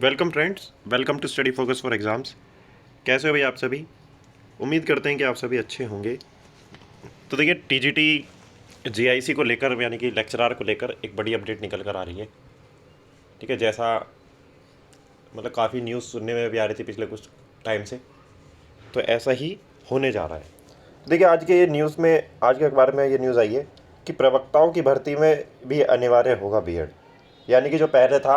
Welcome friends, welcome to study focus for exams. कैसे हो भाई आप सभी? उम्मीद करते हैं कि आप सभी अच्छे होंगे। तो देखिए, टीजीटी जीआईसी को लेकर यानी कि लेक्चरार को लेकर एक बड़ी अपडेट निकल कर आ रही है। ठीक है, जैसा मतलब काफ़ी न्यूज़ सुनने में भी आ रही थी पिछले कुछ टाइम से, तो ऐसा ही होने जा रहा है। तो देखिए, आज के ये न्यूज़ में, आज के अखबार में ये न्यूज़ आई है कि प्रवक्ताओं की भर्ती में भी अनिवार्य होगा बीएड। यानी कि जो पहले था,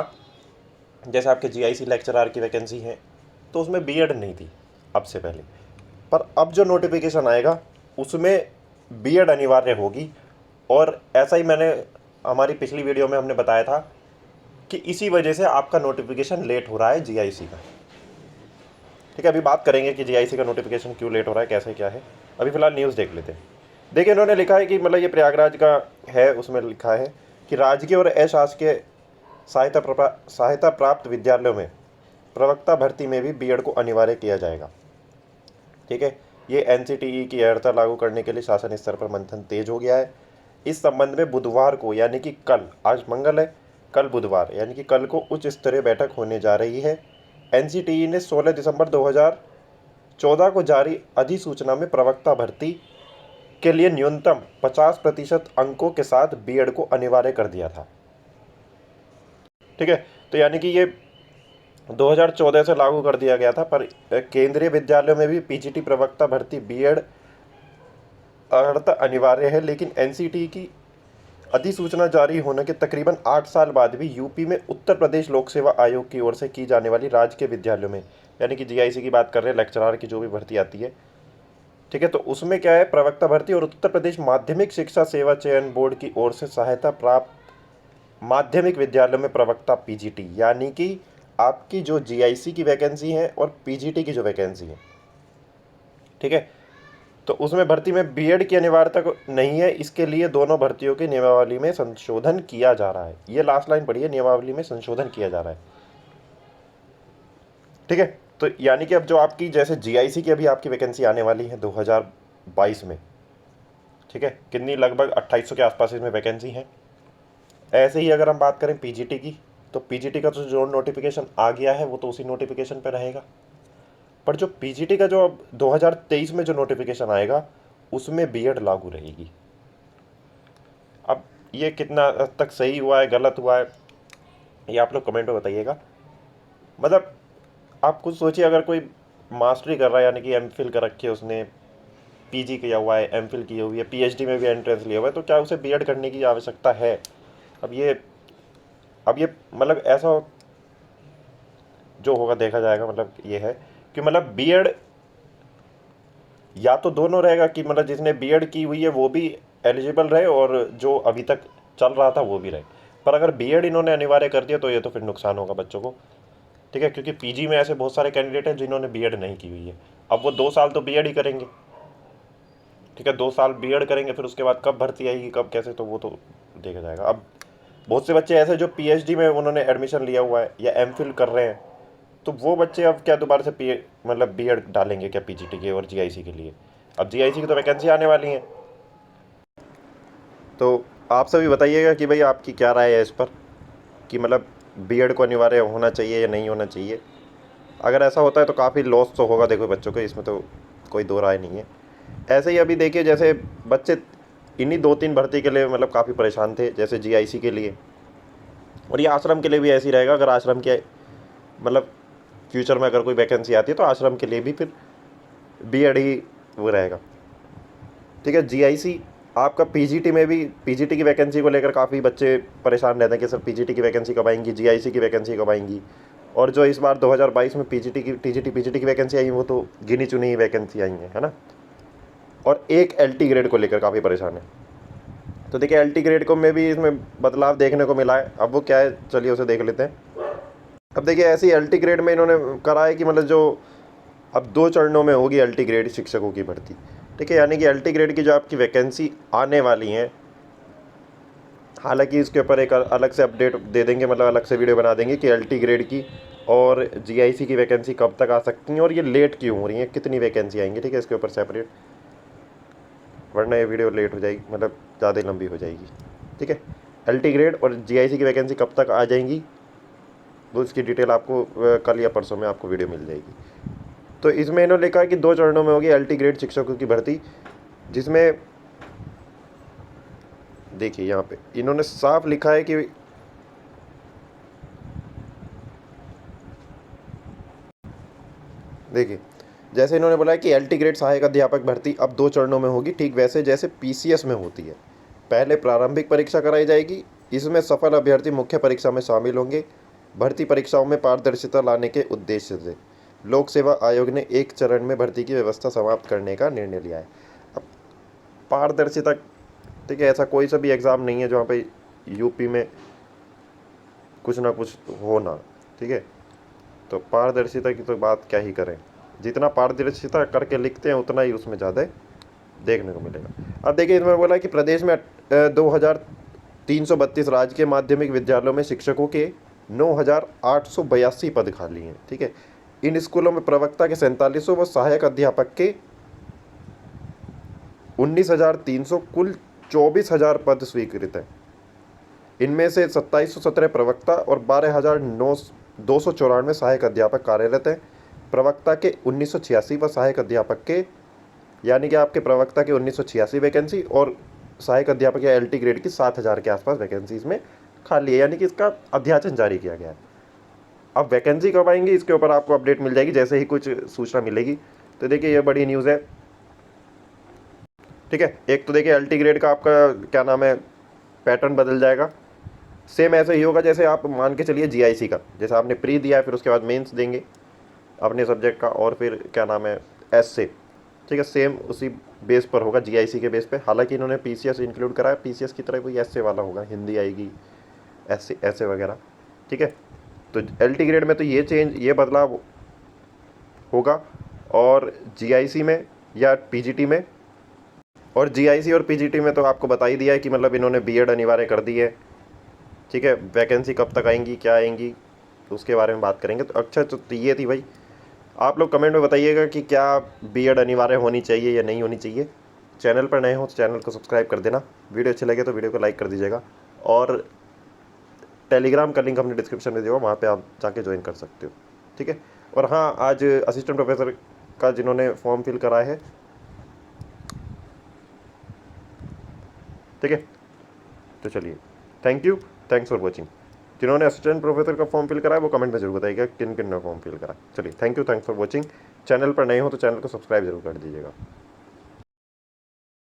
जैसे आपके जीआईसी लेक्चरार की वैकेंसी है, तो उसमें बीएड नहीं थी अब से पहले। पर अब जो नोटिफिकेशन आएगा उसमें बीएड अनिवार्य होगी। और ऐसा ही मैंने हमारी पिछली वीडियो में हमने बताया था कि इसी वजह से आपका नोटिफिकेशन लेट हो रहा है जीआईसी का। ठीक है, अभी बात करेंगे कि जीआईसी का नोटिफिकेशन क्यों लेट हो रहा है, कैसे क्या है। अभी फिलहाल न्यूज़ देख लेते हैं। देखिए, इन्होंने लिखा है कि मतलब ये प्रयागराज का है, उसमें लिखा है कि राजकीय और अशासकीय सहायता प्राप्त विद्यालयों में प्रवक्ता भर्ती में भी बीएड को अनिवार्य किया जाएगा। ठीक है, ये एनसीटीई की अर्हता लागू करने के लिए शासन स्तर पर मंथन तेज हो गया है। इस संबंध में बुधवार को यानी कि कल, आज मंगल है, कल बुधवार यानी कि कल को उच्च स्तरीय बैठक होने जा रही है। एनसीटीई ने 16 दिसंबर 2014 को जारी अधिसूचना में प्रवक्ता भर्ती के लिए न्यूनतम 50% अंकों के साथ बीएड को अनिवार्य कर दिया था। ठीक है, तो यानी कि ये 2014 से लागू कर दिया गया था, पर केंद्रीय विद्यालयों में भी पीजीटी प्रवक्ता भर्ती बीएड अर्हता अनिवार्य है। लेकिन एनसीटी की अधिसूचना जारी होने के तकरीबन 8 साल बाद भी यूपी में उत्तर प्रदेश लोक सेवा आयोग की ओर से की जाने वाली राजकीय विद्यालयों में, यानी कि जीआईसी की बात कर रहे हैं, लेक्चरार की जो भी भर्ती आती है, ठीक है, तो उसमें क्या है, प्रवक्ता भर्ती और उत्तर प्रदेश माध्यमिक शिक्षा सेवा चयन बोर्ड की ओर से सहायता प्राप्त माध्यमिक विद्यालयों में प्रवक्ता पीजीटी, यानी कि आपकी जो जीआईसी की वैकेंसी है और पीजीटी की जो वैकेंसी है, ठीक है, तो उसमें भर्ती में बीएड की अनिवार्यता नहीं है। इसके लिए दोनों भर्तियों की नियमावली में संशोधन किया जा रहा है। ये लास्ट लाइन पढ़िए, नियमावली में संशोधन किया जा रहा है। ठीक है, तो यानी कि अब जो आपकी जैसे जीआईसी की अभी आपकी वैकेंसी आने वाली है 2022 में, ठीक है, कितनी, लगभग 2800 के आसपास इसमें वैकेंसी है। ऐसे ही अगर हम बात करें पीजीटी की, तो पीजीटी का तो जो नोटिफिकेशन आ गया है वो तो उसी नोटिफिकेशन पर रहेगा। पर जो पीजीटी का जो अब 2023 में जो नोटिफिकेशन आएगा उसमें बीएड लागू रहेगी। अब ये कितना तक सही हुआ है, गलत हुआ है, ये आप लोग कमेंट में बताइएगा। मतलब आप कुछ सोचिए, अगर कोई मास्टरी कर रहा है, यानी कि एमफिल कर रखी है उसने, पीजी किया हुआ है, एमफिल की हुई है, पीएचडी में भी एंट्रेंस लिया हुआ है, तो क्या उसे बीएड करने की आवश्यकता है? अब ये अब ये मतलब ऐसा जो होगा देखा जाएगा। मतलब ये है कि मतलब बीएड या तो दोनों रहेगा कि मतलब जिसने बीएड की हुई है वो भी एलिजिबल रहे और जो अभी तक चल रहा था वो भी रहे। पर अगर बीएड इन्होंने अनिवार्य कर दिया तो ये तो फिर नुकसान होगा बच्चों को। ठीक है, क्योंकि पीजी में ऐसे बहुत सारे कैंडिडेट हैं जिन्होंने बीएड नहीं की हुई है। अब वो 2 साल तो बीएड ही करेंगे। ठीक है, 2 साल बीएड करेंगे, फिर उसके बाद कब भर्ती आएगी, कब कैसे, तो वो तो देखा जाएगा। अब बहुत से बच्चे ऐसे जो पीएचडी में उन्होंने एडमिशन लिया हुआ है या एमफिल कर रहे हैं, तो वो बच्चे अब क्या दोबारा से पी मतलब बीएड डालेंगे क्या पीजीटी के और जीआईसी के लिए? अब जीआईसी की तो वैकेंसी आने वाली है। तो आप सभी बताइएगा कि भाई आपकी क्या राय है इस पर, कि मतलब बीएड को अनिवार्य होना चाहिए या नहीं होना चाहिए। अगर ऐसा होता है तो काफ़ी लॉस तो होगा देखो बच्चों को, इसमें तो कोई दो राय नहीं है। ऐसे ही अभी देखिए, जैसे बच्चे इन्हीं 2-3 भर्ती के लिए मतलब काफ़ी परेशान थे, जैसे जीआईसी के लिए, और ये आश्रम के लिए भी ऐसे ही रहेगा। अगर आश्रम के मतलब फ्यूचर में अगर कोई वैकेंसी आती है तो आश्रम के लिए भी फिर बीएड ही वो रहेगा। ठीक है, जीआईसी आपका पीजीटी में भी, पीजीटी की वैकेंसी को लेकर काफ़ी बच्चे परेशान रहते हैं कि सर पीजीटी की वैकेंसी कब आएंगी, जीआईसी की वैकेंसी कब आएंगी। और जो इस बार 2022 में पीजीटी की टीजीटी पीजीटी की वैकेंसी आई वो तो गिनी चुनी ही वैकेंसी आई है ना। और एक एलटी ग्रेड को लेकर काफ़ी परेशान है। तो देखिए, एलटी ग्रेड को में भी इसमें बदलाव देखने को मिला है। अब वो क्या है, चलिए उसे देख लेते हैं। अब देखिए, ऐसी एलटी ग्रेड में इन्होंने करा है कि मतलब जो अब 2 चरणों में होगी एलटी ग्रेड शिक्षकों की भर्ती। ठीक है, यानी कि एलटी ग्रेड की जो आपकी वैकेंसी आने वाली हैं, हालांकि इसके ऊपर एक अलग से अपडेट दे देंगे, मतलब अलग से वीडियो बना देंगे कि एलटी ग्रेड की और जीआईसी की वैकेंसी कब तक आ सकती हैं और ये लेट क्यों हो रही हैं, कितनी वैकेंसी आएंगी। ठीक है, इसके ऊपर सेपरेट, वरना ये वीडियो लेट हो जाएगी, मतलब ज़्यादा लंबी हो जाएगी। ठीक है, एलटी ग्रेड और जीआईसी की वैकेंसी कब तक आ जाएंगी तो इसकी डिटेल आपको कल या परसों में आपको वीडियो मिल जाएगी। तो इसमें इन्होंने लिखा है कि 2 चरणों में होगी LT ग्रेड शिक्षकों की भर्ती, जिसमें देखिए यहाँ पे इन्होंने साफ लिखा है कि देखिए जैसे इन्होंने बोला है कि LT ग्रेड सहायक अध्यापक भर्ती अब 2 चरणों में होगी, ठीक वैसे जैसे PCS में होती है। पहले प्रारंभिक परीक्षा कराई जाएगी, इसमें सफल अभ्यर्थी मुख्य परीक्षा में शामिल होंगे। भर्ती परीक्षाओं में पारदर्शिता लाने के उद्देश्य से लोक सेवा आयोग ने 1 चरण में भर्ती की व्यवस्था समाप्त करने का निर्णय लिया है। अब पारदर्शिता, ठीक है, ऐसा कोई सा भी एग्ज़ाम नहीं है जहाँ पे यूपी में कुछ ना कुछ हो ना, ठीक है। तो पारदर्शिता की तो बात क्या ही करें, जितना पारदर्शिता करके लिखते हैं उतना ही उसमें ज़्यादा देखने को मिलेगा। अब देखिए इसमें बोला कि प्रदेश में 2332 राजकीय माध्यमिक विद्यालयों में शिक्षकों के 9882 पद खाली हैं, ठीक है। इन स्कूलों में प्रवक्ता के 4700 व सहायक अध्यापक के 19,300 कुल 24,000 पद स्वीकृत हैं। इनमें से 2717 प्रवक्ता और 12,294 सहायक अध्यापक कार्यरत हैं। प्रवक्ता के 1986 व सहायक अध्यापक के, यानी कि आपके प्रवक्ता के 1986 वैकेंसी और सहायक अध्यापक या LT ग्रेड की 7,000 के आसपास वैकेंसी इसमें खाली है, यानी कि इसका अध्याचन जारी किया गया है। अब वैकेंसी कब आएंगी इसके ऊपर आपको अपडेट मिल जाएगी जैसे ही कुछ सूचना मिलेगी। तो देखिए ये बड़ी न्यूज़ है, ठीक है। एक तो देखिए LT ग्रेड का आपका क्या नाम है पैटर्न बदल जाएगा। सेम ऐसे ही होगा जैसे आप मान के चलिए GIC का, जैसे आपने प्री दिया है फिर उसके बाद मेंस देंगे अपने सब्जेक्ट का और फिर क्या नाम है ऐसे, ठीक है। सेम उसी बेस पर होगा GIC के बेस पे। हालांकि इन्होंने PCS इंक्लूड करा है, PCS की तरह कोई ऐसे वाला होगा, हिंदी आएगी ऐसे वगैरह, ठीक है। तो LT ग्रेड में तो ये चेंज, ये बदलाव होगा। और GIC में या PGT में, और GIC और PGT में तो आपको बता ही दिया है कि मतलब इन्होंने BEd अनिवार्य कर दी है, ठीक है। वैकेंसी कब तक आएंगी, क्या आएंगी, तो उसके बारे में बात करेंगे। तो अच्छा, तो ये थी भाई। आप लोग कमेंट में बताइएगा कि क्या BEd अनिवार्य होनी चाहिए या नहीं होनी चाहिए। चैनल पर नए हो तो चैनल को सब्सक्राइब कर देना, वीडियो अच्छे लगे तो वीडियो को लाइक कर दीजिएगा। और टेलीग्राम का लिंक हमने डिस्क्रिप्शन में दिया हुआ, वहाँ पे आप जाके ज्वाइन कर सकते हो, ठीक है। और हाँ, आज असिस्टेंट प्रोफेसर का जिन्होंने फॉर्म फिल कराया है, ठीक है। तो चलिए, थैंक्स फॉर वॉचिंग। जिन्होंने असिस्टेंट प्रोफेसर का फॉर्म फिल करा है वो कमेंट में जरूर बताइएगा किन किन ने फॉर्म फिल करा। चलिए, थैंक्स फॉर वॉचिंग। चैनल पर नए हो तो चैनल को सब्सक्राइब जरूर कर दीजिएगा।